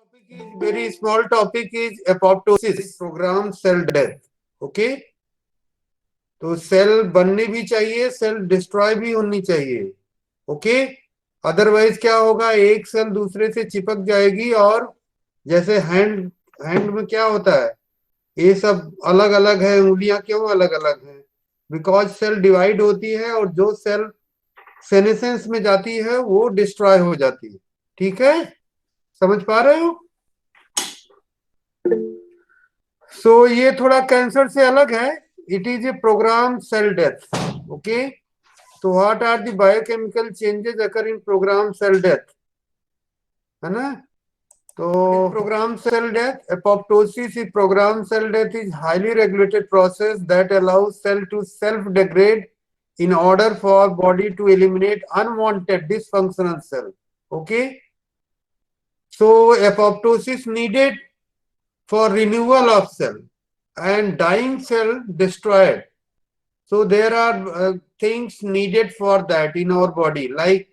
topic is very small topic is apoptosis, program cell death. Okay, तो cell बनने भी चाहिए, सेल डिस्ट्रॉय भी होनी चाहिए. ओके, अदरवाइज क्या होगा, एक सेल दूसरे से चिपक जाएगी और जैसे हैंड हैंड में क्या होता है, ये सब अलग अलग है, उंगलियां क्यों अलग अलग हैं? बिकॉज सेल डिवाइड होती है और जो सेल सेनेसेंस में जाती है वो डिस्ट्रॉय हो जाती है. ठीक है, समझ पा रहे हो? सो ये थोड़ा कैंसर से अलग है. It is a programme cell death. Okay, तो what are the biochemical changes occur in programme cell death, है ना? तो programme cell death, apoptosis is program cell death is highly regulated process that allows cell to self degrade in order for body to eliminate unwanted dysfunctional cell. Okay, so apoptosis needed for renewal of cell and dying cell destroyed. So there are things needed for that in our body, like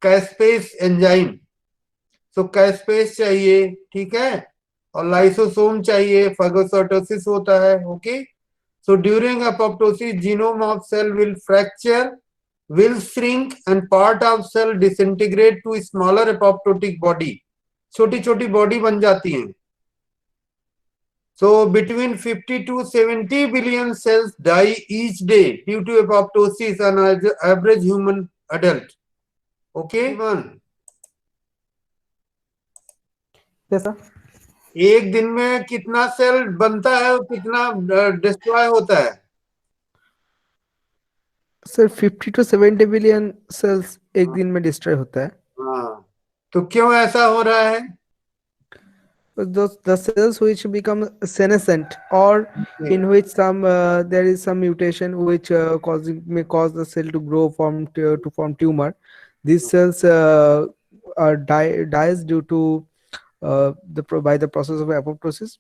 caspase enzyme. So caspase चाहिए, ठीक है, और lysosome चाहिए, phagocytosis होता है. Okay, so during apoptosis genome of cell will fracture, will shrink and part of cell disintegrate to smaller apoptotic body. छोटी छोटी body बन जाती हैं. So between 50 to 70 billion cells die each day due to apoptosis on an average human adult. Okay, man. Yes, sir. एक दिन में कितना cell बनता है और कितना डिस्ट्रॉय होता है? सर 50 to 70 बिलियन सेल्स एक दिन में डिस्ट्रॉय होता है. हाँ, तो क्यों ऐसा हो रहा है? The cells which become senescent or in which some there is some mutation which may cause the cell to grow to form tumor. These cells are dies due to by the process of apoptosis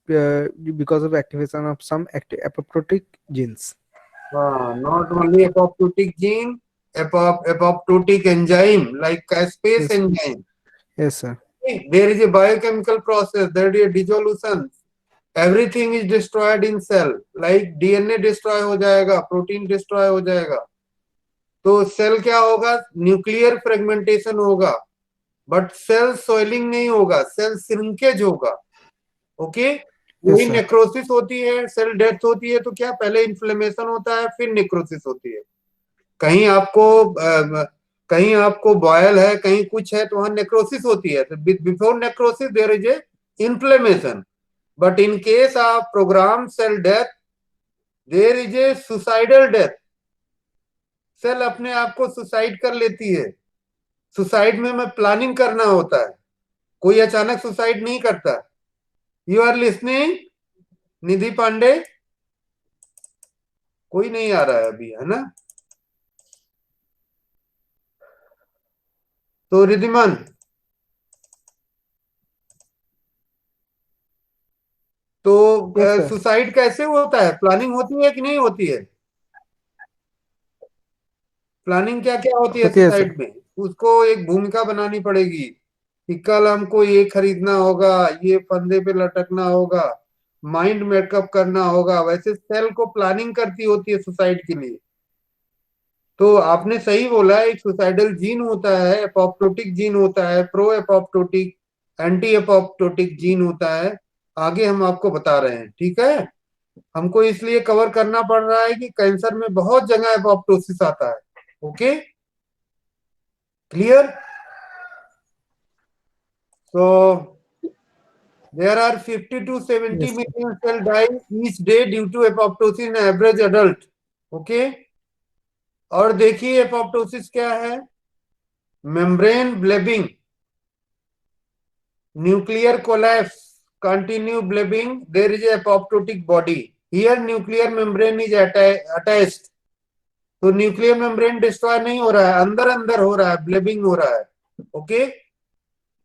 because of activation of some apoptotic genes. Not only apoptotic gene, apoptotic enzyme like caspase Yes. enzyme. Yes, sir. There is a biochemical process, there is a dissolution. Everything is destroyed in cell, like DNA destroy हो जाएगा, protein destroy हो जाएगा. तो cell क्या होगा, nuclear fragmentation होगा, but cell सोइलिंग नहीं होगा, सेल श्रिंकेज होगा. ओके, वही नेक्रोसिस होती है, सेल डेथ होती है. तो क्या पहले इन्फ्लेमेशन होता है फिर नेक्रोसिस होती है. कहीं आपको बॉयल है, कहीं कुछ है, तो वहां नेक्रोसिस होती है. तो before necrosis there is a inflammation. But in case of programme cell death there is a suicidal death. Cell अपने आप को सुसाइड कर लेती है. सुसाइड में प्लानिंग करना होता है, कोई अचानक सुसाइड नहीं करता. यू आर लिसनिंग निधि पांडे? कोई नहीं आ रहा है अभी, है ना? तो रिद्धिमान, तो सुसाइड कैसे होता है? प्लानिंग होती है कि नहीं होती है? प्लानिंग क्या क्या होती है सुसाइड में? उसको एक भूमिका बनानी पड़ेगी कि कल हमको ये खरीदना होगा, ये फंदे पे लटकना होगा, माइंड मेकअप करना होगा. वैसे सेल को प्लानिंग करती होती है सुसाइड के लिए. तो आपने सही बोला, एक सुसाइडल जीन होता है, एपोप्टोटिक जीन होता है, pro apoptotic, anti apoptotic gene होता है. आगे हम आपको बता रहे हैं, ठीक है? हमको इसलिए कवर करना पड़ रहा है कि कैंसर में बहुत जगह एपोप्टोसिस आता है. Okay, clear? So there are 50 to 70 million cell die each day due to apoptosis in average adult. Okay, और देखिए apoptosis क्या है? membrane blebbing, nuclear collapse, continue blebbing, there is a apoptotic body. Here nuclear membrane is attached. तो nuclear membrane destroy नहीं हो रहा है, अंदर अंदर हो रहा है, ब्लेबिंग हो रहा है. Okay,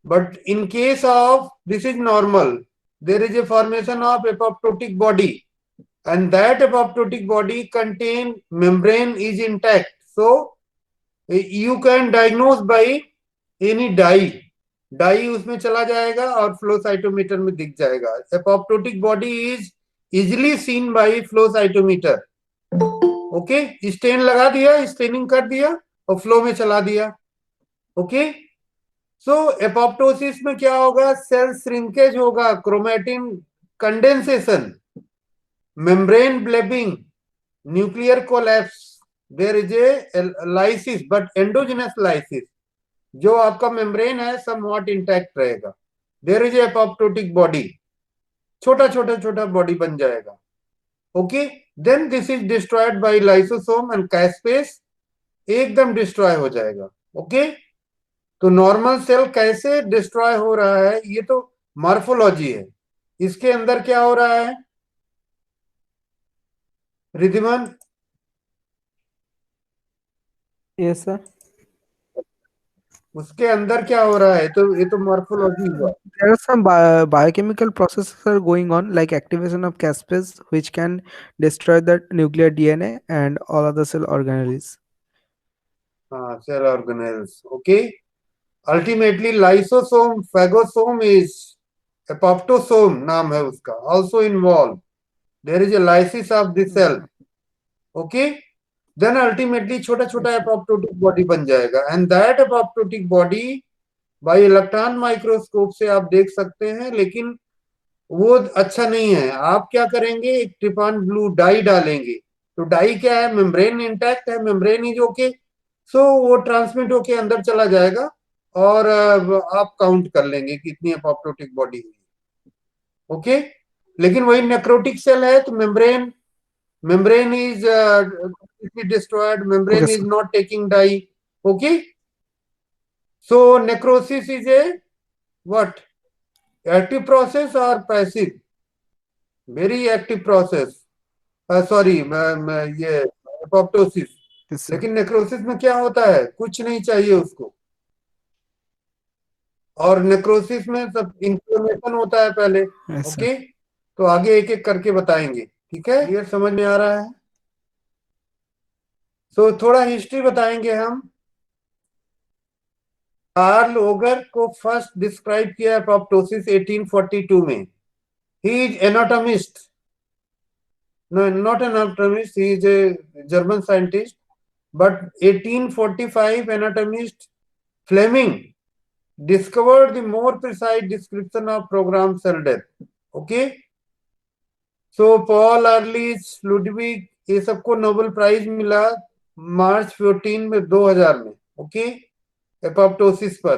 but in case of this is normal, there is a formation of apoptotic body, and that apoptotic body contain membrane is intact. So you can diagnose by any dye. Dye उसमें चला जाएगा और flow cytometer में दिख जाएगा। Apoptotic body is easily seen by flow cytometer. Okay, stain लगा दिया, staining कर दिया और फ्लो में चला दिया। ओके, सो एपोप्टोसिस में क्या होगा, सेल श्रिंकेज होगा, chromatin condensation, membrane blebbing, nuclear collapse, there is a lysis but endogenous lysis. जो आपका मेम्ब्रेन है समवॉट इंटैक्ट रहेगा। देयर इज एपोप्टोटिक बॉडी, छोटा छोटा छोटा बॉडी बन जाएगा। Okay, then this is destroyed by lysosome and caspase, एकदम डिस्ट्रॉय हो जाएगा। ओके, तो नॉर्मल सेल कैसे डिस्ट्रॉय हो रहा है, ये तो मॉर्फोलॉजी है। इसके अंदर क्या हो रहा है रिद्धिमान? Yes, sir. उसके अंदर क्या हो रहा है, तो ये तो मॉर्फोलॉजी हुआ। There are some biochemical processes are going on, like activation of caspase, which can destroy the nuclear DNA and all other cell organelles. हाँ, cell organelles. Okay, ultimately lysosome phagosome is apoptosome नाम है उसका, also involve, there is a lysis of the cell. Okay, then ultimately छोटा छोटा apoptotic body बन जाएगा, and that apoptotic body by electron microscope से आप देख सकते हैं, लेकिन वो अच्छा नहीं है। आप क्या करेंगे, एक ट्रिपान ब्लू डाई डालेंगे, तो डाई क्या है, मेम्ब्रेन इंटैक्ट है, मेम्ब्रेन इज ओके, सो वो ट्रांसमिट होके अंदर चला जाएगा और आप काउंट कर लेंगे कितनी एपोप्टोटिक बॉडी हुई। ओके, लेकिन वही नेक्रोटिक सेल है तो membrane is destroyed, Okay, membrane is sir. Not taking dye. Okay, so necrosis is a what, active process और passive? Very active process, sorry ये एपोप्टोसिस। Yes, sir. लेकिन necrosis में क्या होता है, कुछ नहीं चाहिए उसको, और नेक्रोसिस में सब इन्फ्लेमेशन होता है पहले। Yes, sir. ओके, तो आगे एक एक करके बताएंगे, ठीक है? ये समझ में आ रहा है? तो थोड़ा हिस्ट्री बताएंगे हम। कार्ल ओगर को फर्स्ट डिस्क्राइब किया एपोप्टोसिस 1842 में। He is anatomist, no not an anatomist, he is a German scientist, but 1845 anatomist Fleming discovered the more precise description of programmed cell death. Okay, so Paul Ehrlich, Ludwig, ये सबको Nobel prize मिला मार्च 14 में 2000 में। Okay, apoptosis पर,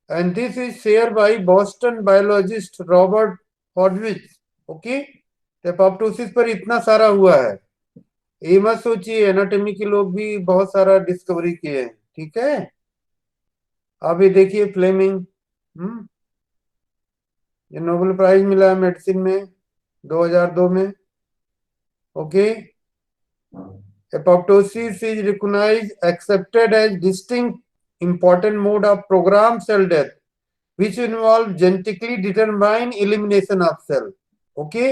and this is share by Boston biologist Robert Horvitz. Okay, apoptosis पर इतना सारा हुआ है, ये मत सोचिए एनाटॉमी के लोग भी बहुत सारा डिस्कवरी किए हैं, ठीक है? अब ये देखिए फ्लेमिंग, ये नोबेल प्राइज मिला है मेडिसिन में 2002 में। Okay, apoptosis is recognised accepted as distinct important mode of programmed cell death which involve genetically determined elimination of cell. Okay,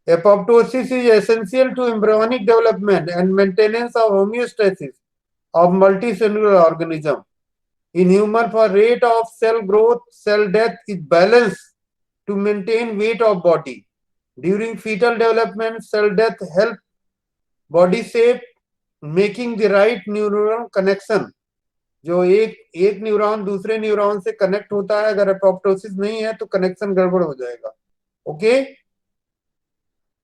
apoptosis is essential to embryonic development and maintenance of homeostasis of multicellular organism. In human, for rate of cell growth, cell death is balanced to maintain weight of body. During fetal development, cell death help body shape, making the right neuronal connection. जो एक neuron दूसरे neuron से connect होता है, अगर apoptosis नहीं है तो कनेक्शन गड़बड़ हो जाएगा। Okay,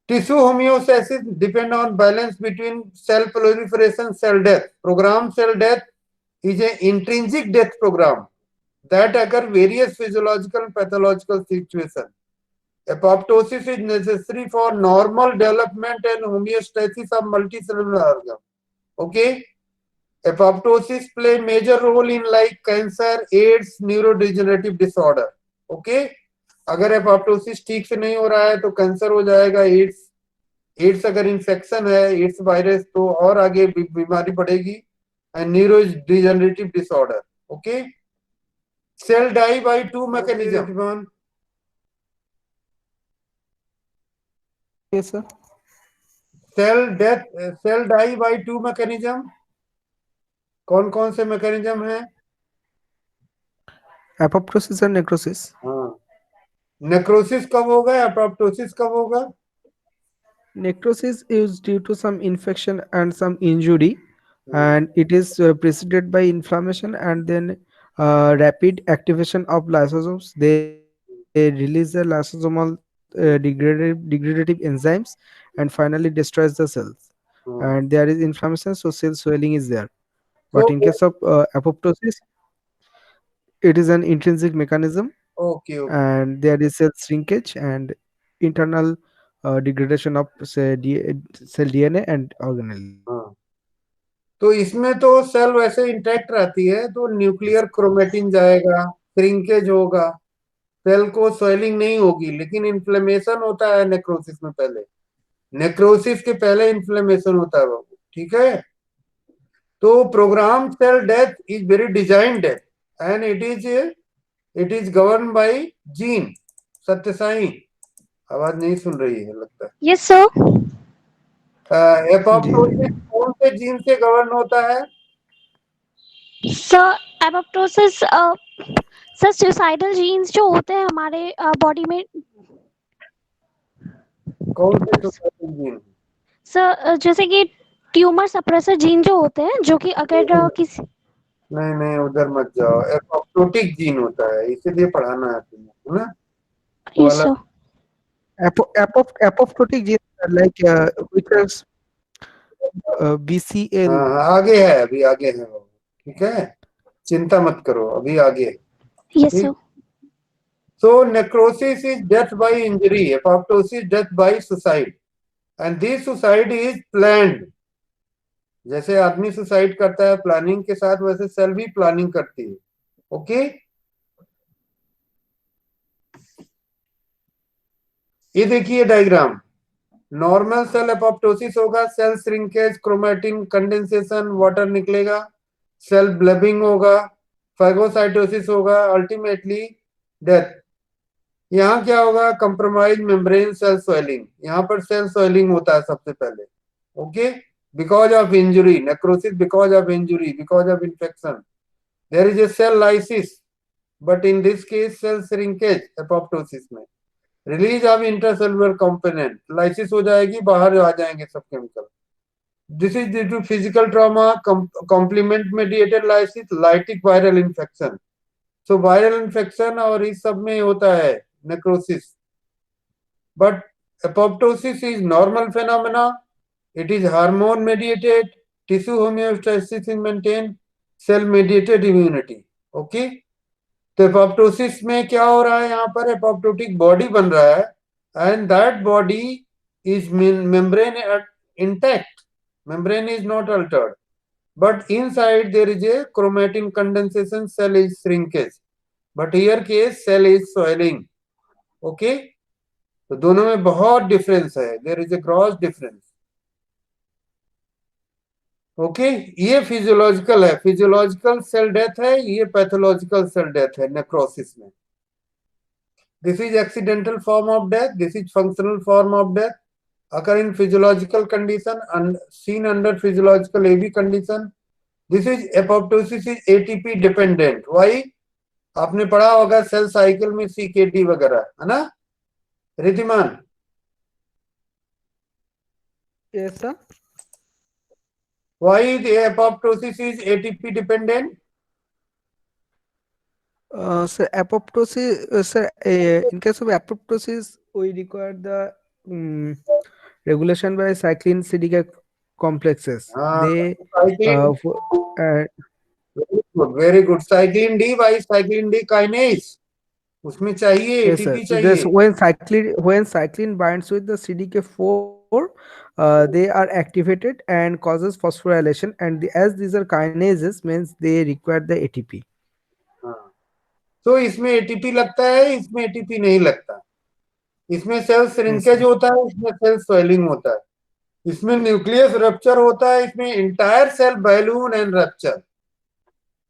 tissue homeostasis depend on balance between cell proliferation cell death. Programme cell death is an intrinsic death program that occur various physiological and pathological situations. Apoptosis is necessary for normal development and homeostasis of multicellular organ. Okay, apoptosis play major role in like cancer, AIDS, neurodegenerative disorder. Okay, अगर apoptosis ठीक से नहीं हो रहा है तो cancer हो जाएगा, एड्स अगर इन्फेक्शन है, एड्स वायरस, तो और आगे बीमारी बढ़ेगी, and neurodegenerative disorder. Okay, cell die by two mechanism. Yes, sir. Cell die by two mechanism. कौन कौन से मैकेनिज्म है? apoptosis and necrosis. हाँ, नेक्रोसिस कब होगा, एपोप्टोसिस कब होगा? Necrosis is due to some infection and some injury, hmm, and it is preceded by inflammation and then rapid activation of lysosomes. They release the lysosomal degradative enzymes and finally destroys the cells. And हाँ. there is inflammation, so cell swelling is there. But तो in case of apoptosis, it is an intrinsic mechanism, okay okay. and there is cell shrinkage and internal degradation of cell DNA and organelles. हाँ, तो इसमें तो cell वैसे intact रहती है, तो nuclear chromatin जाएगा, श्रिंकेज होगा, सेल को स्वेलिंग नहीं होगी, लेकिन इन्फ्लेमेशन होता है नेक्रोसिस में पहले. नेक्रोसिस के पहले इन्फ्लेमेशन होता है बाबू, ठीक है. तो programme cell death is very design death, and it is govern by gene. Satya Sai आवाज नहीं सुन रही है लगता Yes, sir. है. जी. एपोप्टोसिस कौन से जीन से गवर्न होता है? Sir, apoptosis, sir suicidal genes जो होते हैं हमारे बॉडी में, कौन से जीन? सर जैसे कि ट्यूमर सप्रेसर जीन जो होते हैं, जो कि अगर किसी, नहीं नहीं, उधर मत जाओ. एपोप्टोटिक जीन होता है, इसीलिए पढ़ाना है तुम्हें, है ना? वो yes, अलग. sir. Apoptotic genes are like which is BCL. हाँ हाँ, आगे है, अभी आगे है बाबू, ठीक है, चिंता मत करो, अभी आगे. Yes, ठीक. sir. So necrosis is death by injury, apoptosis death by suicide, and this suicide is planned. जैसे आदमी सुसाइड करता है प्लानिंग के साथ, वैसे सेल भी प्लानिंग करती है. ओके. ये देखिए डायग्राम. नॉर्मल सेल एपोप्टोसिस होगा, cell shrinkage, chromatin condensation, water निकलेगा, सेल ब्लेबिंग होगा, फाइगोसाइटोसिस होगा, अल्टीमेटली डेथ. यहाँ क्या होगा? Compromise membrane cell swelling. यहाँ पर सेल स्वेलिंग होता है सबसे पहले. Okay. Because of injury, necrosis because of injury, because of infection. There is a cell lysis, but in this case cell shrinkage apoptosis में. Release of intercellular component, lysis हो जाएगी, बाहर आ जाएंगे सब chemical. This is due to physical trauma, complement mediated lysis, lytic viral infection. So viral infection और इस सब में होता है necrosis. But apoptosis is normal phenomena. It is hormone mediated, tissue homeostasis is maintained, cell mediated immunity. Okay. तो apoptosis में क्या हो रहा है? यहाँ पर एपोप्टोटिक बॉडी बन रहा है, and that body is membrane intact. Membrane is not Altered, but inside there is a chromatin condensation, cell is shrinkage, but here case cell is swelling. Okay. तो दोनों में बहुत डिफरेंस है, there is a gross difference. Okay. ये physiological है, physiological cell death है, ये pathological cell death है नेक्रोसिस में. This is accidental form of death, this is functional form of death. occur in physiological condition and seen under physiological AV condition. This is apoptosis is ATP dependent. Why? आपने पढ़ा होगा cell cycle में CKD वगैरह, है ना Riddhiman? Yes, sir. Why the apoptosis is ATP dependent? Sir, apoptosis, sir, in case of apoptosis, we require the regulation by cyclin CDK complexes. हाँ, They cyclin. Very good. Cyclin D by cyclin D kinase, उसमें चाहिए yes, sir. ATP So this चाहिए. when cyclin binds with the CDK4, they are activated and causes phosphorylation, and as these are kinases, means they require the ATP. हाँ, तो इसमें ATP लगता है, इसमें ATP नहीं लगता. इसमें सेल श्रिंकेज होता है, इसमें सेल स्वेलिंग होता है. इसमें न्यूक्लियस रप्चर होता है, इसमें entire cell balloon and rupture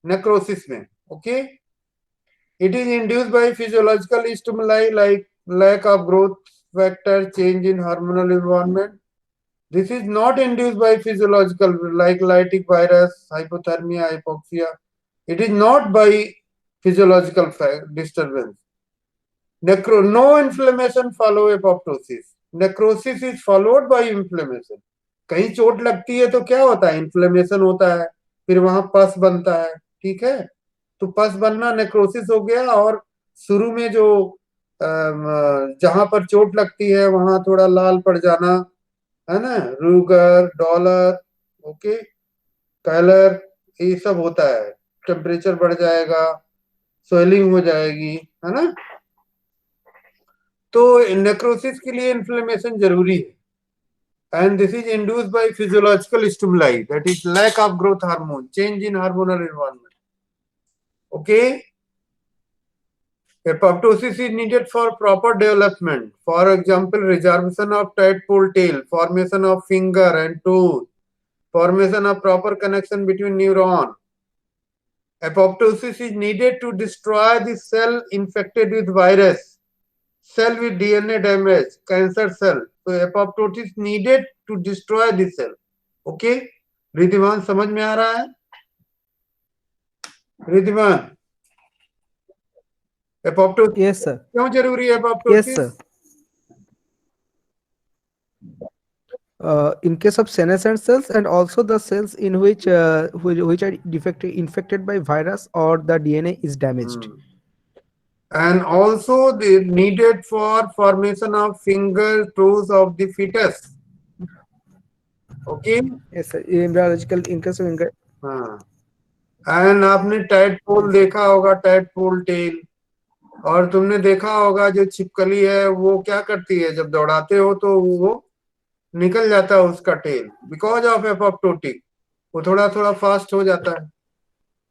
necrosis में. Okay. It is induced by physiological stimuli like lack of growth factor, change in hormonal environment. This is not induced by physiological like lytic virus, hypothermia, hypoxia. It is not by physiological disturbance. No inflammation follow apoptosis. Necrosis is followed by inflammation. कहीं चोट लगती है तो क्या होता है, inflammation होता है, फिर वहां पस बनता है, ठीक है, तो पस बनना नेक्रोसिस हो गया। और शुरू में जो जहां पर चोट लगती है वहां थोड़ा लाल पड़ जाना, है ना, रूगर, डॉलर, ओके, कैलर, ये सब होता है। टेम्परेचर बढ़ जाएगा, स्वेलिंग हो जाएगी, है ना। तो नेक्रोसिस के लिए इन्फ्लेमेशन जरूरी है। And this is induced by physiological stimuli, that is lack of growth hormone, change in hormonal environment. Okay, apoptosis is needed for proper development. For example, resorption of tadpole tail, formation of finger and toes, formation of proper connection between neuron. Apoptosis is needed to destroy the cell infected with virus, cell with DNA damage, cancer cell. So apoptosis needed to destroy the cell. Okay, Riddhiman समझ में आ रहा है? Riddhiman, apoptosis Yes, sir. क्यों जरूरी है? Yes, apoptosis sir. In case of senescent cells and also the cells in which which are infected by virus or the DNA is damaged. and also they needed for formation of finger toes of the fetus. Okay, Yes, sir. Embryological in case of हाँ, and आपने tadpole देखा होगा, tadpole tell, और तुमने देखा होगा जो छिपकली है वो क्या करती है, जब दौड़ाते हो तो वो निकल जाता है उसका टेल, बिकॉज ऑफ एपोप्टोटिक, वो थोड़ा थोड़ा फास्ट हो जाता है।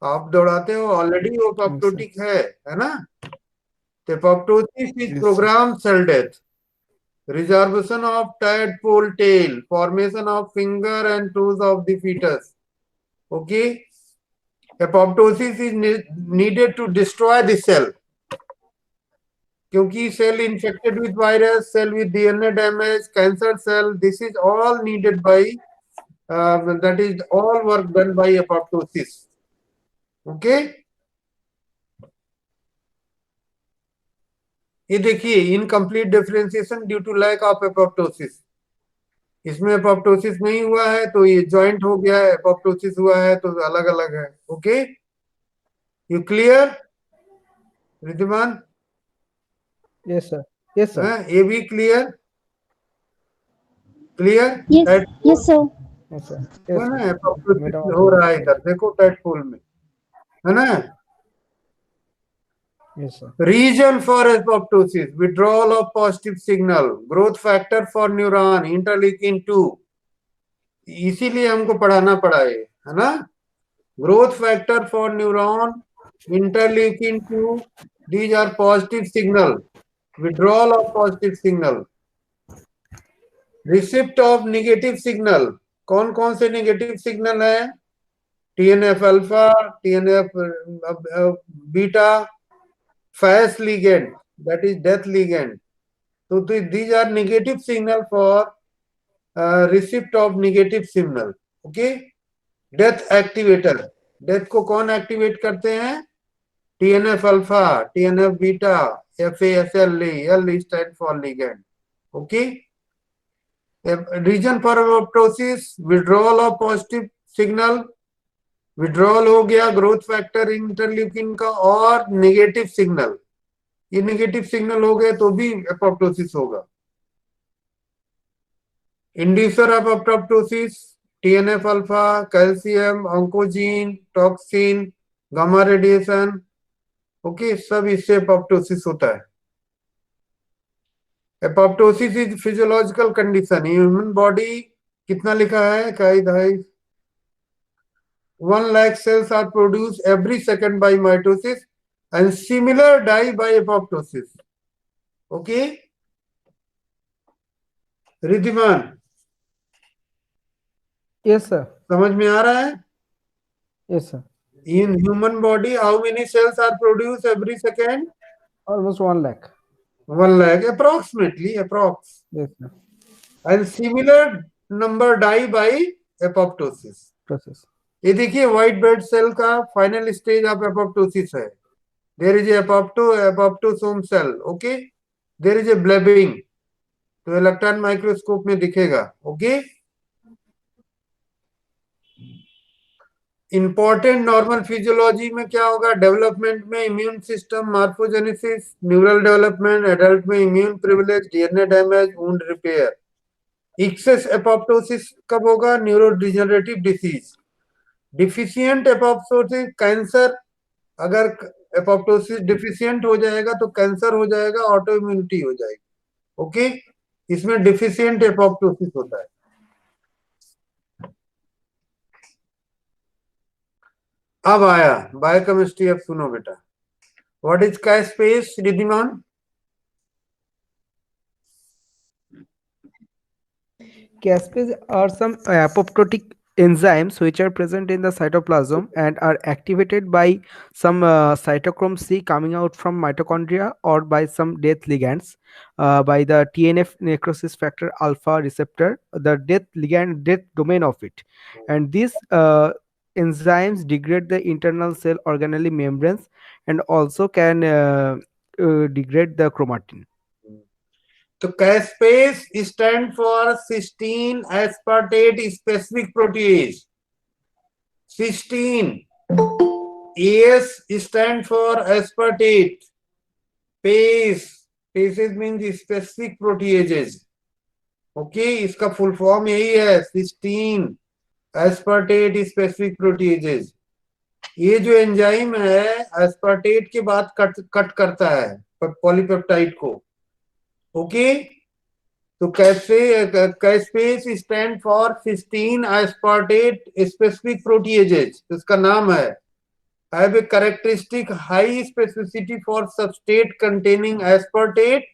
आप दौड़ाते हो, ऑलरेडी वो एपोप्टोटिक है ना। तो apoptosis is programme cell death, resorption of tadpole tail, formation of finger and toes of the fetus. Okay, apoptosis is needed to destroy the cell, क्योंकि cell infected with virus, cell with DNA damage, cancer cell, this is all needed by that is all work done by apoptosis. Okay, ये देखिए, incomplete differentiation due to lack of apoptosis. इसमें apoptosis नहीं हुआ है तो ये joint हो गया है, एपोप्टोसिस हुआ है तो अलग अलग है। Okay, you clear Riddhiman? Yes, sir. Yes, sir. ये भी clear? Clear? Yes, yes, sir. Yes, sir. Yes, ना sir. एपोप्टोसिस हो रहा है इधर, देखो टैडपोल में, है ना। Yes, sir. Reason for apoptosis: withdrawal of positive signal, growth factor for neuron, interleukin 2। इसीलिए हमको पढ़ाना पड़ा है ना। Growth factor for neuron, interleukin 2, these are positive signal, withdrawal of positive signal, receipt of negative signal। कौन कौन से negative signal है? TNF alpha, TNF beta, FAS ligand, that is death ligand. So these are negative signal for receipt of negative signal. Okay, death activator, death को कौन activate करते हैं? TNF alpha, TNF beta, FASL, L stand for ligand. Okay, reason for apoptosis: withdrawal of positive signal, withdrawal हो गया growth factor interleukin का, और negative signal, ये negative signal हो गए तो भी एपोप्टोसिस होगा। Inducer of apoptosis: TNF alpha, calcium, oncogene, toxin, gamma radiation. Okay, सब इससे एपोप्टोसिस होता है। Apoptosis is physiological condition. Human body कितना लिखा है? 1 lakh cells are produced every second by mitosis and similar die by apoptosis. Okay, Riddhiman Yes, sir. समझ में आ रहा है? Yes, sir. In human body, how many cells are produced every second? Almost 1 lakh. 1 lakh, approximately, approx. Yes, sir. And similar number die by apoptosis. Process. ये देखिए, white blood cell का final stage of apoptosis है। there is a apoptosome cell, okay, there is a blebbing, तो electron microscope में दिखेगा, okay. Important normal physiology में क्या होगा, डेवलपमेंट में immune system, morphogenesis, neural development, adult में immune privilege, DNA damage, wound repair. Excess apoptosis कब होगा, neurodegenerative disease. Deficient apoptosis cancer, अगर एपोप्टोसिस डिफिशिएंट हो जाएगा तो कैंसर हो जाएगा, ऑटो इम्यूनिटी हो जाएगी, ओके। इसमें डिफिशिएंट एपोप्टोसिस होता है। अब आया बायोकेमिस्ट्री, अब सुनो बेटा, what is caspase Riddhiman? Caspase are some apoptotic enzymes which are present in the cytoplasm and are activated by some cytochrome C coming out from mitochondria or by some death ligands, by the TNF necrosis factor alpha receptor, the death ligand, death domain of it. And these enzymes degrade the internal cell organelle membranes and also can degrade the chromatin. तो caspase stand for cysteine aspartate specific protease. Cysteine, S stand for aspartate, pase, pases means specific proteases, okay. इसका full form यही है, cysteine aspartate specific proteases. ये जो enzyme है aspartate के बाद cut करता है पॉलीपेप्टाइड को, ओके। तो caspase stand for cysteine aspartate specific proteases. इसका नाम है have a characteristic high specificity for substrate containing aspartate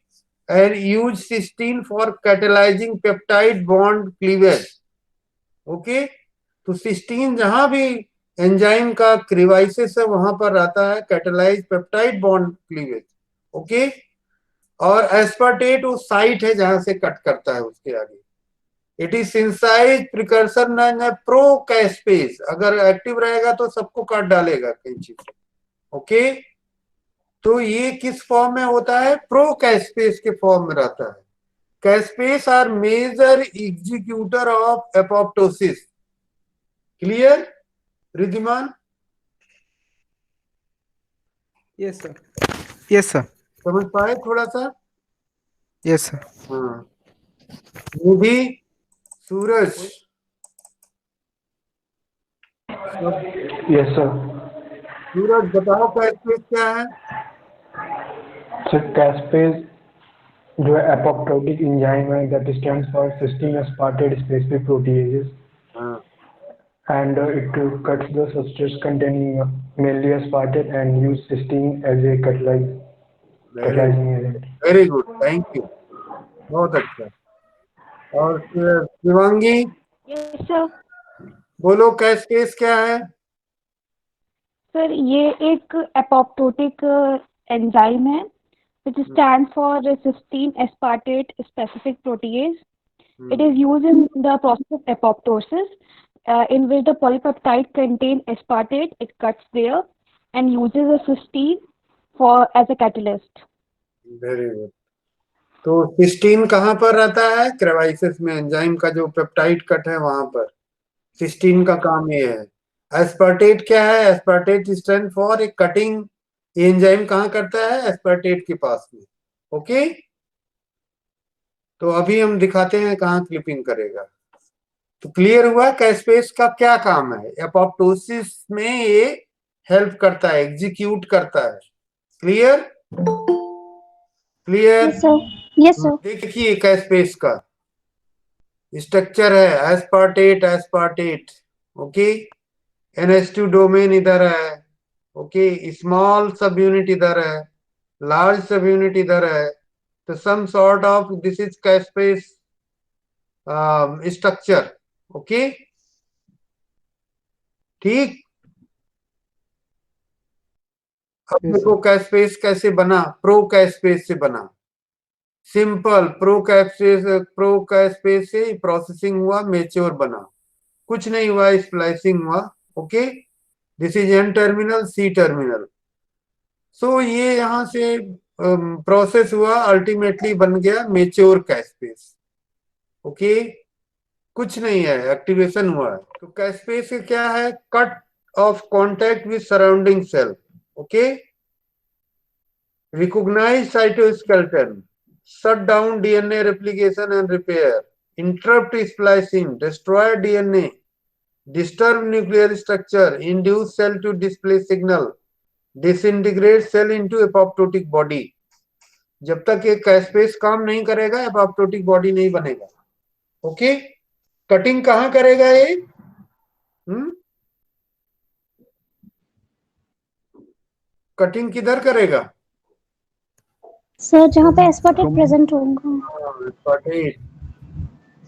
and use cysteine for catalysing peptide bond cleavage, okay. तो सिस्टीन जहां भी एंजाइम का क्रिवाइसिस है वहां पर आता है catalyse peptide bond cleavage, okay. और एस्पार्टेट वो साइट है जहां से कट करता है उसके आगे। इट इज सिंसाइज प्रिकर्सर नाम है प्रोकैस्पेस, अगर एक्टिव रहेगा तो सबको काट डालेगा कई चीज, ओके। तो ये किस फॉर्म में होता है, प्रोकैस्पेस के फॉर्म में रहता है। Caspase are major executor of apoptosis, clear Riddhiman? Yes, sir. Yes, sir. समझ पाए थोड़ा सा? Yes, sir. हाँ। निधि, सूरज, यस सर। सूरज बताओ कैस्पेस क्या है? सर कैस्पेज जो है एपोप्टोटिक एंजाइम है that stands for cysteine aspartate specific proteases and it cuts the substrates containing mainly aspartate and use cysteine as a catalyzing agent. Very good, thank you, बहुत अच्छा। और Shivangi yes sir. बोलो कैस्पेस क्या है? Sir ये एक apoptotic enzyme है which stands for cysteine aspartate specific protease. It is used in the process of apoptosis, in which the polypeptide contain aspartate. It cuts there and uses a cysteine as a catalyst. Very good. तो cysteine कहाँ पर रहता है, क्रेवाइसिस में, enzyme का जो peptide cut है वहां पर सिस्टीन का काम ये है। एस्पार्टेट क्या है, aspartate stand for a cutting, enzyme कहाँ करता है, एस्पार्टेट के पास में, ओके। तो अभी हम दिखाते हैं कहाँ क्लिपिंग करेगा। तो क्लियर हुआ कैस्पेस का क्या काम है, एपोप्टोसिस में ये हेल्प करता है, एग्जीक्यूट करता है, क्लियर? क्लियर? Yes sir. देखिए कैस्पेस का स्ट्रक्चर है, aspartate aspartate, okay. NH2 domain इधर है, ओके। स्मॉल सब यूनिट इधर है, लार्ज सब यूनिट इधर है। तो some sort of this is caspase structure, okay. ठीक। अब देखो कैस्पेस कैसे बना, प्रो कैस्पेस से बना, सिंपल प्रोकैस्पेस से प्रोसेसिंग हुआ, मेच्योर बना, कुछ नहीं हुआ, स्प्लाइसिंग हुआ, okay. This is N terminal, C terminal, so ये यहाँ से प्रोसेस हुआ, अल्टीमेटली बन गया मेच्योर कैस्पेस। ओके, कुछ नहीं है, एक्टिवेशन हुआ है। तो कैस्पेस क्या है? Cut off contact with surrounding cell. Okay, recognize cytoskeleton, shut down DNA replication and repair, interrupt splicing, destroy DNA, disturb nuclear structure, induce cell to display signal, disintegrate cell into apoptotic body। जब तक ये कैस्पेस काम नहीं करेगा apoptotic body नहीं बनेगा। Okay, cutting कहाँ करेगा ये? कटिंग किधर करेगा? सर जहाँ पे एस्पार्टेट प्रेजेंट होगा। Aspartate,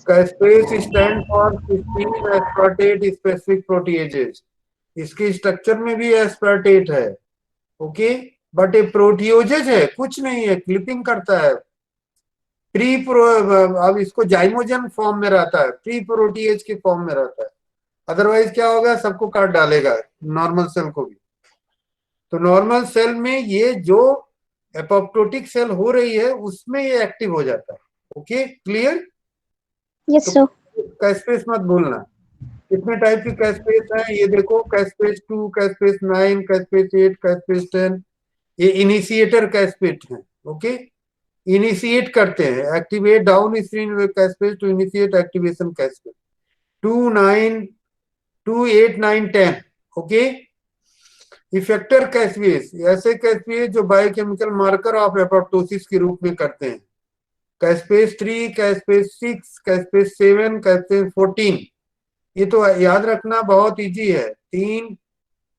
caspase stand for cysteine aspartate specific proteases. इसके स्ट्रक्चर में भी एस्पार्टेट है। ओके, बट ये प्रोटीओजेज है, कुछ नहीं है, क्लिपिंग करता है। प्री प्रो, अब इसको जाइमोजन फॉर्म में रहता है, प्री प्रोटीएज के फॉर्म में रहता है। अदरवाइज क्या होगा, सबको काट डालेगा, नॉर्मल सेल को भी। तो नॉर्मल सेल में ये जो एपोप्टोटिक सेल हो रही है उसमें ये एक्टिव हो जाता है। Okay, clear? Yes sir. Caspase मत भूलना। कितने टाइप की कैस्पेस है ये देखो, कैस्पेस 2, कैस्पेस 9, कैस्पेस 8, कैस्पेस 10। ये इनिशिएटर कैस्पेस है। ओके, इनिशिएट करते हैं, activate downstream caspase to initiate activation caspase 2, 9, 2, 8, 9, 10। Okay, effector caspase, ऐसे कैस्पेस जो बायोकेमिकल मार्कर ऑफ एपोप्टोसिस के रूप में करते हैं। कैस्पेस 3, कैस्पेस 6, कैस्पेस 7, कैस्पेस 14। ये तो याद रखना बहुत इजी है। 3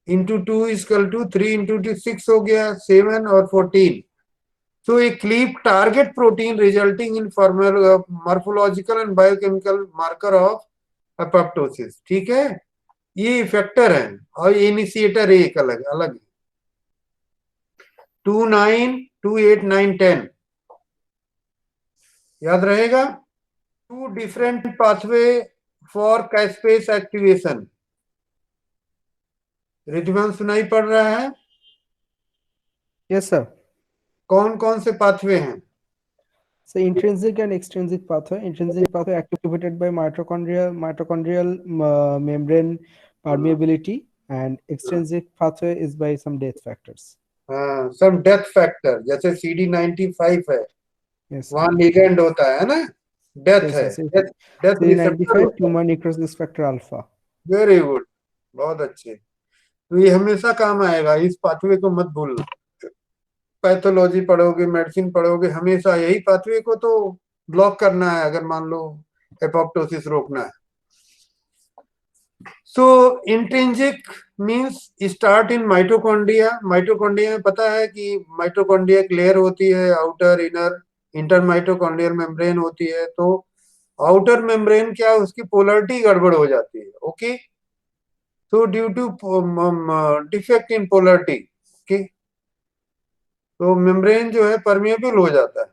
इंटू 2 इक्वल टू 3 इंटू 6 हो गया, 7 और 14। So a cleave target protein resulting in morphological and biochemical marker of apoptosis। ठीक है, ये इफेक्टर है और इनिशिएटर एक अलग अलग। 2, 9, 2, 8, 9, 10 याद रहेगा। 2 different pathway for caspase activation. Riddhiman सुनाई पड़ रहा है? Yes, sir. कौन कौन से पाथवे हैं? So intrinsic and extrinsic pathway. Intrinsic pathway activated by mitochondrial membrane permeability, and extrinsic pathway is by some death factors. हाँ, सम डेथ फैक्टर, जैसे CD95 है, Yes, sir. वहां लिगेंड होता है ना, डेथ Yes, है, sir. Death CD95 tumor necrosis factor alpha. Very good, बहुत अच्छे। तो ये हमेशा काम आएगा, इस पाथवे को मत भूलना। पैथोलॉजी पढ़ोगे, मेडिसिन पढ़ोगे, हमेशा यही पाथवे को तो ब्लॉक करना है अगर मान लो एपोप्टोसिस रोकना है। So intrinsic means start in mitochondria. Mitochondria में पता है कि माइटोकॉन्ड्रिया एक लेयर होती है, outer inner, inter mitochondrial membrane होती है। तो आउटर मेम्ब्रेन क्या, उसकी पोलरिटी गड़बड़ हो जाती है। Okay, so due to defect in polarity, okay, तो मेम्ब्रेन जो है परमेबल हो जाता है।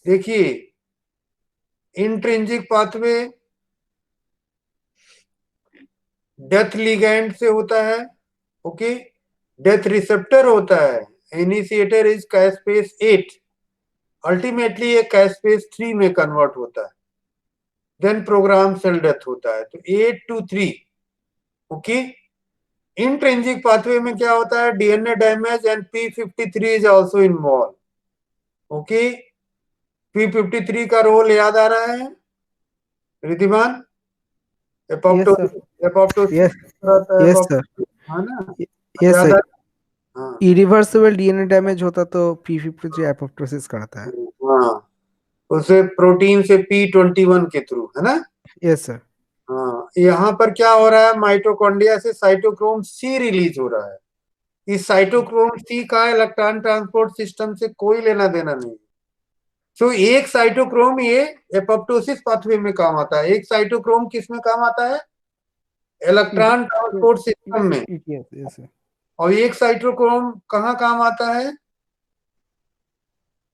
देखिए, इंट्रिंसिक पाथवे डेथ लिगैंड से होता है। ओके, डेथ रिसेप्टर होता है, इनिशिएटर इज कैस्पेस 8, अल्टीमेटली ये कैस्पेस 3 में कन्वर्ट होता है, देन प्रोग्राम सेल डेथ होता है। तो 8 to 3। ओके, इंट्रिंसिक पाथवे में क्या होता है, DNA damage and P53 is also involve. Okay, P53 का रोल याद आ रहा है Riddhiman? Apoptosis, apoptosis Yes, yes, sir. हाँ ना, Yes, याद sir. आ, हाँ Irreversible DNA डैमेज होता तो P53 एपोप्टोसिस कराता है। हाँ, उसे प्रोटीन से P21 के थ्रू, है ना। Yes, sir. हाँ, यहाँ पर क्या हो रहा है, माइटोकॉन्ड्रिया से साइटोक्रोम C रिलीज हो रहा है। इस साइटोक्रोम C का इलेक्ट्रॉन ट्रांसपोर्ट सिस्टम से कोई लेना देना नहीं। तो एक साइटोक्रोम ये एपोप्टोसिस पाथवे में काम आता है, एक साइटोक्रोम किस में काम आता है, इलेक्ट्रॉन ट्रांसपोर्ट सिस्टम में। Yes, yes, sir. और एक साइटोक्रोम कहाँ काम आता है,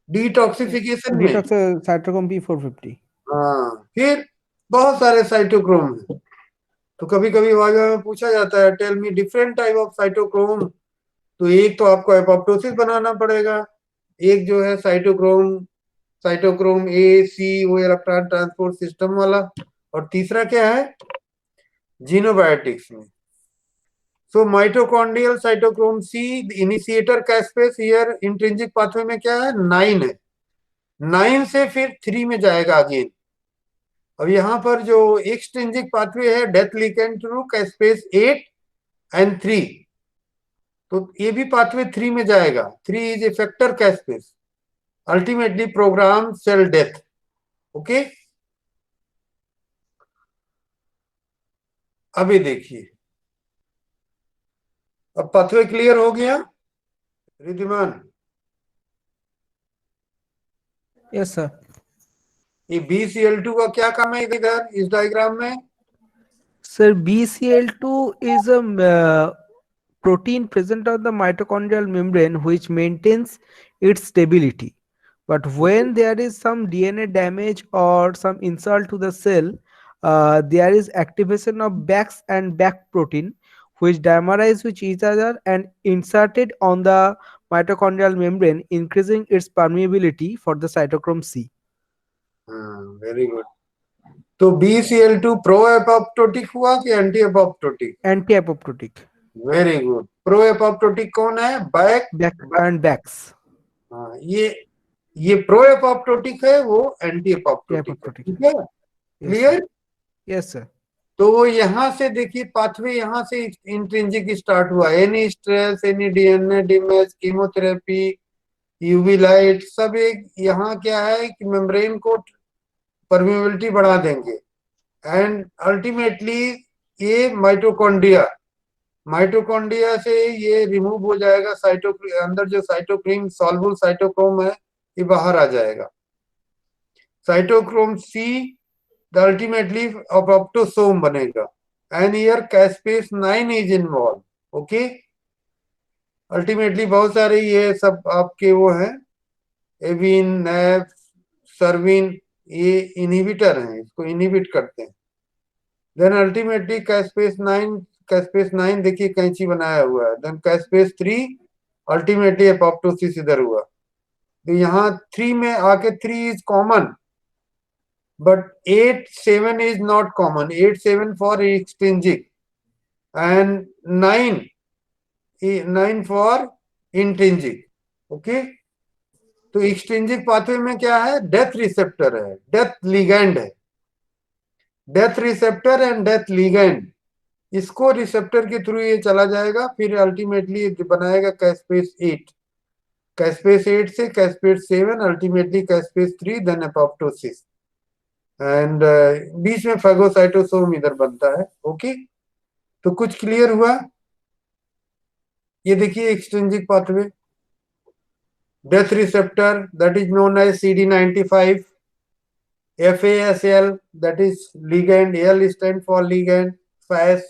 डिटॉक्सिफिकेशन में। Detox cytochrome P450. हाँ, फिर बहुत सारे साइटोक्रोम हैं। तो कभी कभी वाइवा में पूछा जाता है, tell me different type of cytochrome, तो एक तो आपको एपोप्टोसिस बनाना पड़ेगा, एक जो है साइटोक्रोम ए सी, वो इलेक्ट्रॉन ट्रांसपोर्ट सिस्टम वाला, और तीसरा क्या है, जीनोबायोटिक्स में। So mitochondrial cytochrome C initiator caspase, here intrinsic pathway में क्या है, 9 है, 9 से फिर 3 में जाएगा अगेन। अब यहाँ पर जो एक्सट्रिंसिक पाथवे है, death ligand through caspase 8 and 3, तो ये भी पाथवे 3 में जाएगा। 3 is effector caspase, ultimately programme cell death. Okay, अभी देखिए, अब पाथवे क्लियर हो गया रिद्धिमान? Yes, sir. ये BCl2 का क्या काम है इधर इस डायग्राम में? Sir, BCl2 is a protein present on the mitochondrial membrane which maintains its stability. But when there is some DNA damage or some insult to the cell, there is activation of BAX and BAC protein which dimerize with each other and inserted on the mitochondrial membrane, increasing its permeability for the cytochrome C. Very good. तो BCl2 pro apoptotic हुआ कि anti apoptotic? Anti-apoptotic. Very good. Pro apoptotic कौन है? Back BAC and BAX. हाँ, ये pro apoptotic है, वो anti apoptotic है। Apoptotic. ठीक है, Yes, क्लियर? Yes, sir. तो वो यहाँ से देखिए, पाथवे यहाँ से इंट्रिंसिक स्टार्ट हुआ, any stress, any DNA damage, chemotherapy, UV light, सब एक यहाँ क्या है कि मेम्ब्रेन को परमेबिलिटी बढ़ा देंगे, एंड अल्टीमेटली ये माइटोकॉन्ड्रिया से ये रिमूव हो जाएगा, अंदर जो साइटोक्रोम सॉल्युबल साइटोक्रोम है ये बाहर आ जाएगा, साइटोक्रोम सी अल्टीमेटली अपोप्टोसोम बनेगा, and here caspase 9 is involve. Okay, ultimately बहुत सारे ये सब आपके वो हैं, एविन, नैब, सर्विन, ये इनहिबिटर हैं, इसको इनहिबिट करते हैं। देन अल्टीमेटली कैस्पेस 9 देखिए कैंची बनाया हुआ है, देन कैस्पेस 3 अल्टीमेटली एपोप्टोसिस इधर हुआ। तो यहाँ 3 में आके 3 is common, but 8, 7 is not common. 8, 7 for extrinsic and 9 for intrinsic. Okay, तो एक्सट्रिंसिक पाथवे में क्या है, डेथ रिसेप्टर है, डेथ लिगैंड है, death receptor and death ligand, इसको रिसेप्टर के थ्रू ये चला जाएगा, फिर अल्टीमेटली बनाएगा कैस्पेस 8, कैस्पेस 8 से कैस्पेस 7, अल्टीमेटली कैस्पेस 3, देन एपोप्टोसिस, एंड बीच में फागोसाइटोसोम इधर बनता है। ओके, तो कुछ क्लियर हुआ? ये देखिए extrinsic pathway, death receptor that is known as CD95, FASL that is ligand, L stand for ligand, FAS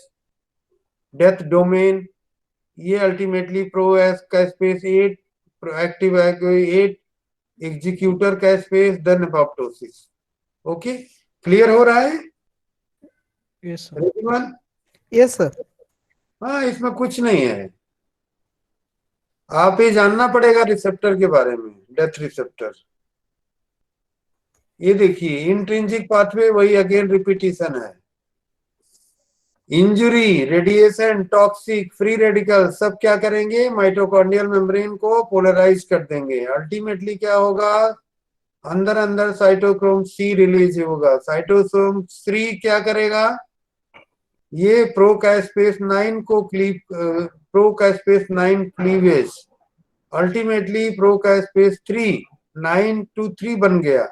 death domain, ये ultimately pro caspase 8, proactive 8, executor caspase, then apoptosis. Okay, clear हो रहा है? Yes, sir. Riddhiman? Yes, sir. हाँ, इसमें कुछ नहीं है, आप ये जानना पड़ेगा रिसेप्टर के बारे में, डेथ रिसेप्टर। ये देखिए इंट्रिंसिक पाथवे, वही अगेन रिपीटिशन है, injury, radiation, toxic, free radical, सब क्या करेंगे, माइटोकॉन्ड्रियल मेम्ब्रेन को पोलराइज कर देंगे। अल्टीमेटली क्या होगा, अंदर अंदर साइटोक्रोम सी रिलीज होगा, साइटोक्रोम 3 क्या करेगा, ये प्रोकैस्पेस 9 को प्रोकैस्पेस 9 क्लीवेज, अल्टीमेटली प्रोकैस्पेस 3 9 to 3 बन गया।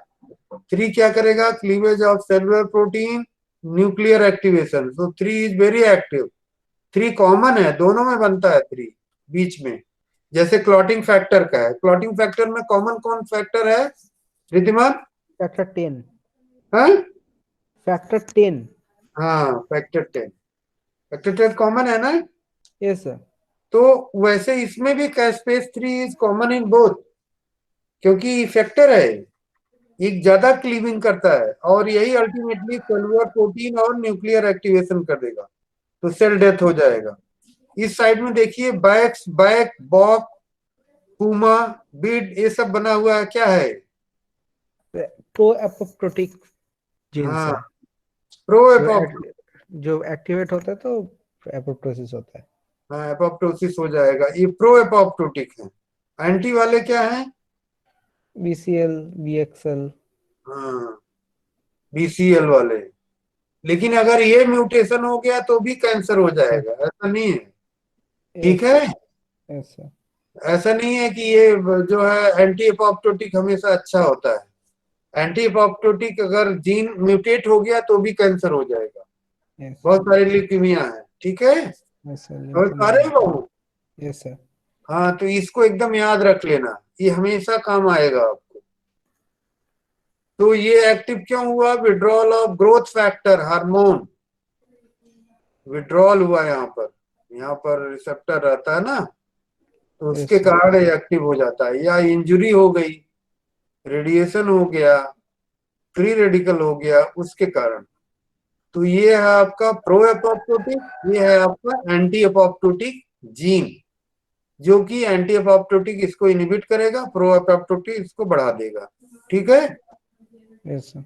3 क्या करेगा, cleavage of cellular protein, nuclear activation, so 3 is very active. 3 common है, दोनों में बनता है 3 बीच में, जैसे क्लॉटिंग फैक्टर का है। क्लॉटिंग फैक्टर में कॉमन कौन फैक्टर है रिद्धिमान? Factor 10. हाँ Factor 10. हाँ, फैक्टर 10 कॉमन है ना? Yes, sir. तो वैसे इसमें भी कैस्पेस 3 इज कॉमन इन बोथ, क्योंकि फैक्टर है, एक ज्यादा क्लीविंग करता है, और यही अल्टीमेटली सेलुलर प्रोटीन और न्यूक्लियर एक्टिवेशन कर देगा, तो सेल डेथ हो जाएगा। इस साइड में देखिए बैक्स, बैक, बॉक, पूमा, बीड, ये सब बना हुआ है, क्या है? प्रो एपोप्टोटिक जीन्स हाँ, है। प्रो जो एक्टिवेट होता है तो एपोप्टोसिस होता है। हाँ, एपोप्टोसिस हो जाएगा, ये प्रो एपोप्टोटिक है। एंटी वाले क्या है? बीसीएल, बीएक्सएल। हाँ, बीसीएल वाले। लेकिन अगर ये म्यूटेशन हो गया तो भी कैंसर हो जाएगा, ऐसा नहीं है, ठीक है? ऐसा ऐसा नहीं है कि ये जो है एंटी एपोप्टोटिक हमेशा अच्छा होता है। एंटी एपोप्टोटिक अगर जीन म्यूटेट हो गया तो भी कैंसर हो जाएगा। बहुत सारी ल्यूकीमिया है, ठीक है? समझ पा रहे हो बाबू? Yes sir. हाँ, तो इसको एकदम याद रख लेना, ये हमेशा काम आएगा आपको। तो ये एक्टिव क्यों हुआ? Withdrawal of growth factor hormone, withdrawal हुआ यहाँ पर रिसेप्टर रहता है ना, तो उसके Yes, sir. कारण ये एक्टिव हो जाता है। या इंजरी हो गई, रेडिएशन हो गया, फ्री रेडिकल हो गया, उसके कारण। तो ये है आपका प्रो एपोप्टोटिक, ये है आपका एंटी एपोप्टोटिक जीन, जो कि एंटी एपोप्टोटिक इसको इनहिबिट करेगा, प्रो एपोप्टोटिक इसको बढ़ा देगा, ठीक है? Yes, sir.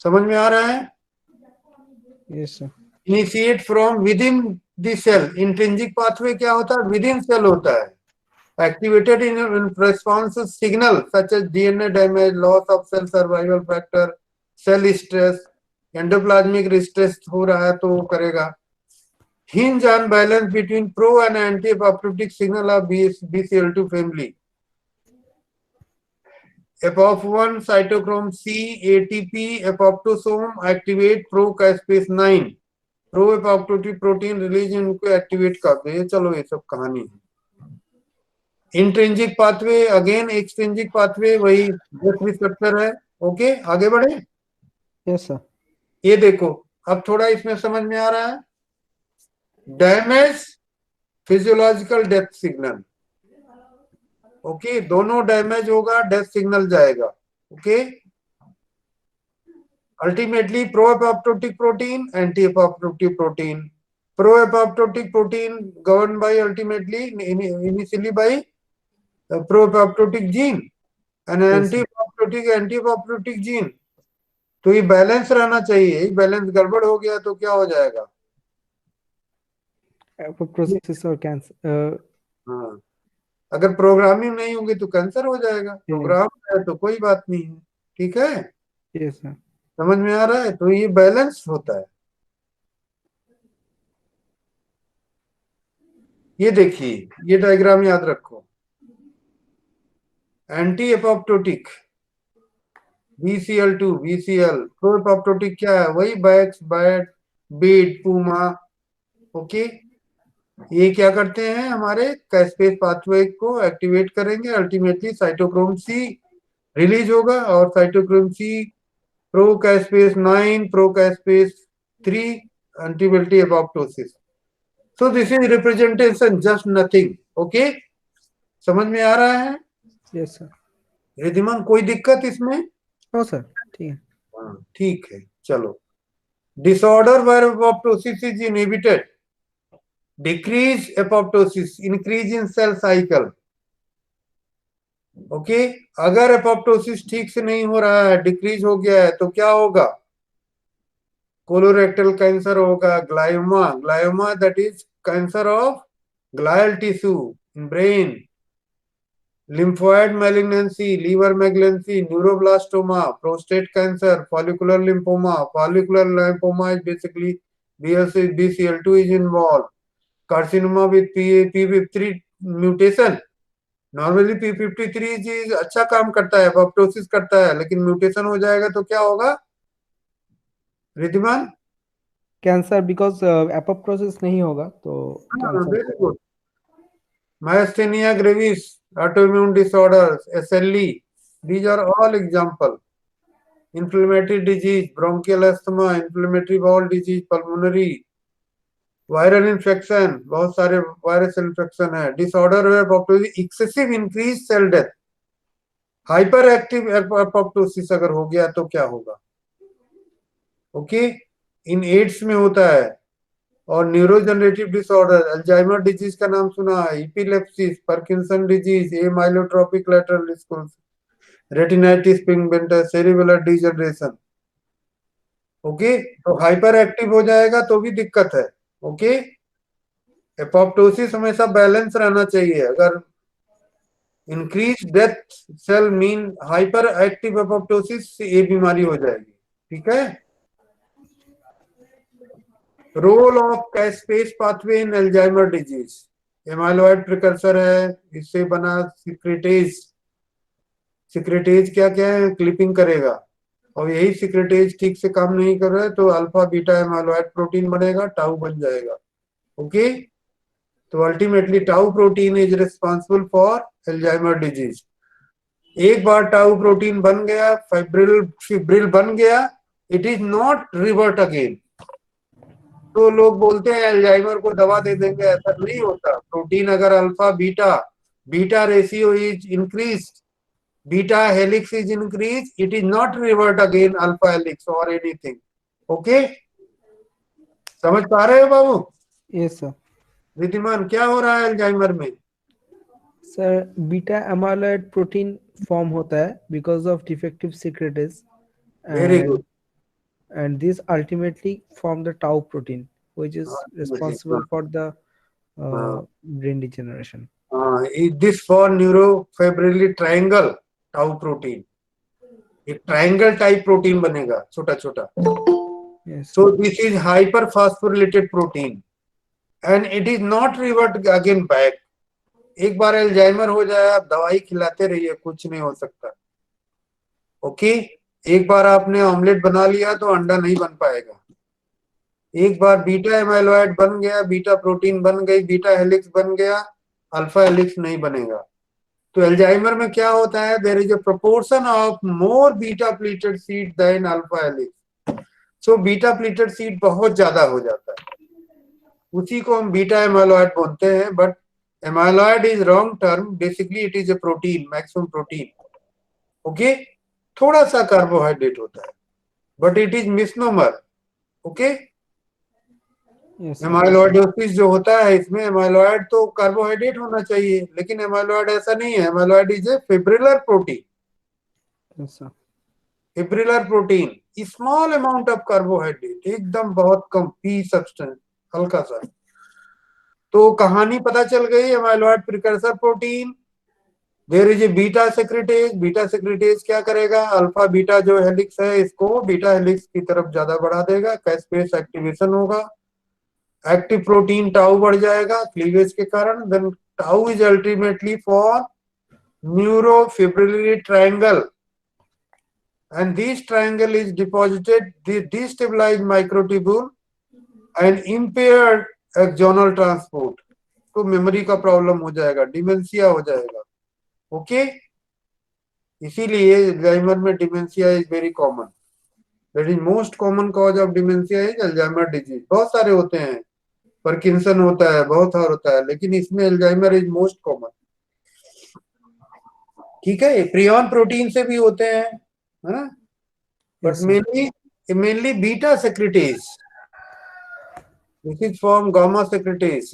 समझ में आ रहा है? Yes, sir. Initiate from within the cell, intrinsic pathway क्या होता है? विद इन सेल होता है। Activated in response to signal such as DNA damage, loss of cell survival factor, cell stress, endoplasmic stress हो रहा है तो वो करेगा। Hinge on balance between pro and anti-apoptotic signal of BCL2 family. EPOF1 cytochrome C ATP apoptosome activate pro caspase 9, pro apoptotic protein release इनको activate करते हैं। चलो ये सब कहानी है। Intrinsic pathway again, extrinsic pathway वही डेथ रिसेप्टर है। ओके, आगे बढ़े। Yes, sir. ये देखो, अब थोड़ा इसमें समझ में आ रहा है। Damage, physiological death signal. Okay, दोनों डैमेज होगा, डेथ सिग्नल जाएगा। Okay, ultimately pro apoptotic protein, anti apoptotic protein. Pro apoptotic protein govern by ultimately initially by pro apoptotic gene and anti apoptotic gene. तो ये balance रहना चाहिए, balance गड़बड़ हो गया तो क्या हो जाएगा? Apoptosis or cancer. हाँ, अगर प्रोग्रामिंग नहीं होगी तो कैंसर हो जाएगा, प्रोग्राम है तो कोई बात नहीं है, ठीक है? Yes, sir. समझ में आ रहा है? तो ये बैलेंस होता है। ये देखिए, ये डायग्राम याद रखो। Anti apoptotic BCL2 BCL, pro apoptotic क्या है? वही Bax, Bad, Bid, Puma. Okay, ये क्या करते हैं? हमारे कैस्पेस पाथवे को एक्टिवेट करेंगे, अल्टीमेटली साइटोक्रोम सी रिलीज होगा और cytochrome C pro caspase 9, pro caspase 3 ultimately apoptosis. So this is representation, just nothing. Okay, समझ में आ रहा है? Yes, sir. रिद्धिमान, कोई दिक्कत इसमें? No, sir. ठीक है। हाँ, ठीक है, चलो। Disorder where apoptosis is inhibited, decrease apoptosis, increase in cell cycle. Okay, अगर एपोप्टोसिस ठीक से नहीं हो रहा है, डिक्रीज हो गया है, तो क्या होगा? कोलोरेक्टल कैंसर होगा, glioma, glioma that is cancer of glial tissue in brain, lymphoid malignancy, liver malignancy, neuroblastoma, prostate cancer, follicular lymphoma. Follicular lymphoma is basically BCL2 is involved. Carcinoma with P53 mutation. Normally P53 is अच्छा काम करता है, apoptosis करता है, लेकिन mutation हो जाएगा तो क्या होगा रिद्धिमान? कैंसर, बिकॉज एपोप्टोसिस नहीं होगा तो cancer. Very good. Myasthenia gravis, autoimmune disorders, SLE, these are all example. Inflammatory disease, bronchial asthma, inflammatory bowel disease, pulmonary, viral infection, बहुत सारे वायरस इन्फेक्शन है। डिसऑर्डर है apoptosis, excessive increase cell death, hyper active apoptosis अगर हो गया तो क्या होगा? ओके, इन एड्स में होता है, और न्यूरोजेनरेटिव डिसऑर्डर, अल्जाइमर डिजीज का नाम सुना है, epilepsies, Parkinson disease, amyotrophic lateral sclerosis, retinitis pigmentosa, cerebellar degeneration. Okay, तो हाइपर एक्टिव हो जाएगा तो भी दिक्कत है। ओके, एपोप्टोसिस हमेशा बैलेंस रहना चाहिए। अगर increase death cell mean hyper active apoptosis, ये बीमारी हो जाएगी। ठीक है। Role of caspase pathway in Alzheimer disease, amyloid precursor है, इससे बना सिक्रेटेज। सिक्रेटेज क्या क्या है, क्लिपिंग करेगा, और यही सिक्रेटेज ठीक से काम नहीं कर रहा है तो अल्फा बीटा एमाइलॉइड प्रोटीन बनेगा, टाउ बन जाएगा। ओके, तो ultimately tau protein is responsible for Alzheimer disease. एक बार टाउ प्रोटीन बन गया, फिब्रिल बन गया, it is not revert again. तो लोग बोलते हैं अल्जाइमर को दवा दे देंगे, ऐसा नहीं होता। प्रोटीन अगर alpha beta, beta ratio is increase, beta helix is increase, it is not revert again alpha helix और एनीथिंग। ओके, समझ पा रहे हो बाबू? Yes sir. रिद्धिमान, क्या हो रहा है अल्जाइमर में? Sir beta amyloid protein form होता है because of defective secretase very good. and this ultimately form the tau protein which is responsible for the brain degeneration. This for neurofibrillary triangle tau protein, एक triangle type protein बनेगा छोटा छोटा। Yes. So this is hyperphosphorylated protein and it is not revert again back. एक बार Alzheimer हो जाए, आप दवाई खिलाते रहिए, कुछ नहीं हो सकता। ओके, एक बार आपने ऑमलेट बना लिया तो अंडा नहीं बन पाएगा। एक बार बीटा एमाइलॉइड बन गया, बीटा प्रोटीन बन गई, बीटा हेलिक्स बन गया, अल्फा हेलिक्स नहीं बनेगा। तो अल्जाइमर में क्या होता है, there is a proportion of more beta pleated sheet than alpha helix. So beta pleated sheet बहुत ज्यादा हो जाता है, उसी को हम बीटा एमाइलॉइड बोलते हैं। But amyloid is wrong term, basically it is A protein, maximum protein. Okay, थोड़ा सा कार्बोहाइड्रेट होता है, but it is misnomer. Okay, Yes, sir. Amyloidosis जो होता है, इसमें एमाइलॉइड तो कार्बोहाइड्रेट होना चाहिए, लेकिन एमाइलॉइड ऐसा नहीं है। Amyloid is a fibrillar protein. Yes, sir. Fibrillar protein, small amount of carbohydrate, एकदम बहुत कम, पी सब्सटेंस, हल्का सा। तो कहानी पता चल गई, amyloid precursor protein, there is a beta secretase. Beta secretase क्या करेगा, अल्फा बीटा जो हेलिक्स है इसको बीटा हेलिक्स की तरफ ज्यादा बढ़ा देगा, कैस्पेस एक्टिवेशन होगा, एक्टिव प्रोटीन टाउ बढ़ जाएगा क्लीवेज के कारण। Then tau is ultimately for neurofibrillary triangle and this triangle is deposited destabilized microtubule and impaired axonal transport, तो मेमोरी का प्रॉब्लम हो जाएगा, डिमेंशिया हो जाएगा। ओके, इसीलिए अल्जाइमर में dementia is very common. That is most common cause of dementia is Alzheimer disease. बहुत सारे होते हैं, पार्किंसन होता है, बहुत और होता है, लेकिन इसमें अल्जाइमर इज मोस्ट कॉमन। ठीक है, प्रियॉन प्रोटीन से भी होते हैं, है ना? But mainly beta secretase. This is from gamma secretase.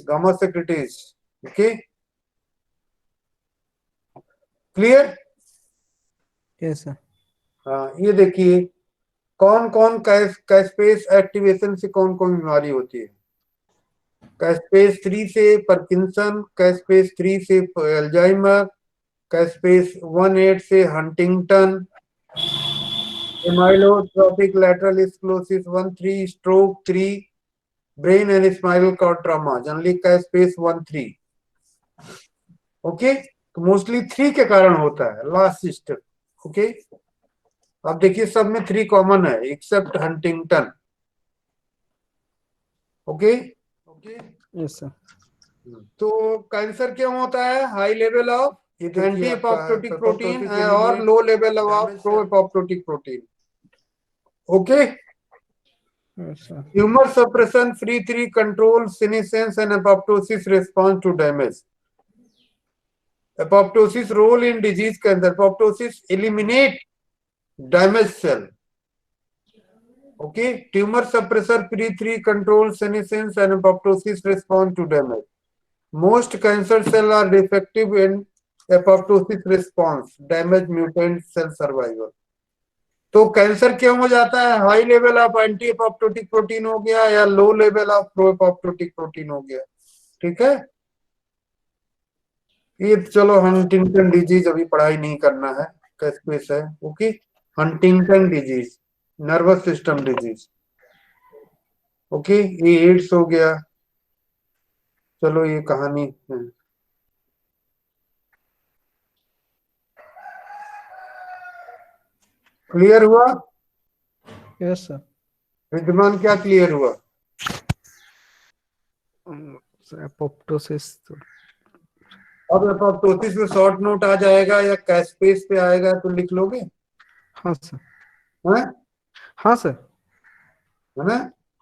Okay, clear? Yes, sir. ये देखिए, कौन कौन कैस्पेस एक्टिवेशन से कौन कौन बीमारी होती है। कैस्पेस 3 से पार्किंसन, कैस्पेस 3 से अल्जाइमर, कैस्पेस 1-8 से Huntington, amyotrophic lateral sclerosis 1-3, stroke 3, brain and spinal cord trauma, generally caspase 1-3। Okay, तो मोस्टली 3 के कारण होता है, लास्ट स्टेप। ओके, अब देखिए सब में 3 कॉमन है except Huntington. Okay okay, Yes, sir. तो कैंसर क्यों होता है, high level of anti apoptotic protein और low level of pro apoptotic protein. Okay, Yes, sir. tumor suppression, free 3 control senescence and apoptosis response to damage. Apoptosis role in disease के अंदर, apoptosis eliminate damaged cell. Okay, tumor suppressor P3 controls senescence and apoptosis response to damage. Most cancer cells are defective in apoptosis response, damage mutant cell survival. तो cancer क्यों हो जाता है? High level of anti apoptotic protein हो गया या लो level of pro apoptotic protein हो गया, ठीक है। ये चलो हंटिंगटन डिजीज अभी पढ़ाई नहीं करना है, कैस्पेस है, okay. Huntington disease, nervous system disease, okay. ये एड्स हो गया, चलो ये कहानी है। क्लियर हुआ? Yes, sir. विद्यमान क्या क्लियर हुआ? So apoptosis. अब एपोप्टोसिस में शॉर्ट नोट आ जाएगा या कैस्पेस पे आएगा तो लिख लोगे, हाँ सर, हैं? हाँ सर, है ना?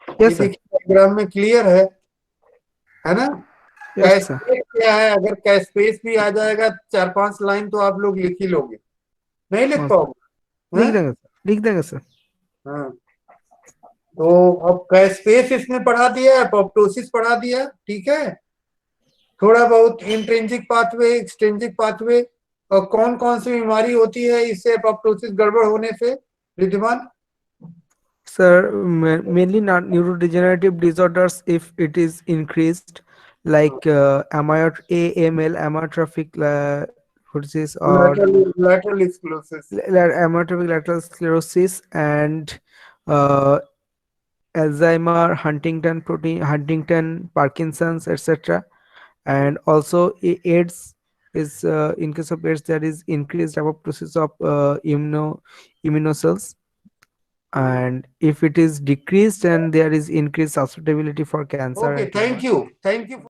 Yes, ये sir. देखिए डायग्राम में क्लियर है ना? Yes, sir. कैस्पेस क्या है? अगर कैस्पेस भी आ जाएगा 4-5 लाइन तो आप लोग लिख ही लोगे, नहीं लिख हाँ, पाओगे, लिख हैं? देंगे सर, लिख देंगे सर। हाँ, तो अब कैस्पेस इसमें पढ़ा दिया, एपोप्टोसिस पढ़ा दिया, ठीक है। थोड़ा बहुत इंट्रिंसिक पाथवे, एक्सट्रिंसिक पाथवे, और कौन कौन सी बीमारी होती है इससे एपोप्टोसिस गड़बड़ होने से, विद्यमान? Sir, mainly not neurodegenerative disorders if it is increased, like AML, amyotrophic sclerosis, or lateral sclerosis, amyotrophic lateral sclerosis, and Alzheimer, Huntington, Parkinson's, etc. And also AIDS is in case of AIDS there is increased apoptosis of immunocells, and if it is decreased, then there is increased susceptibility for cancer. okay, and tumor. thank you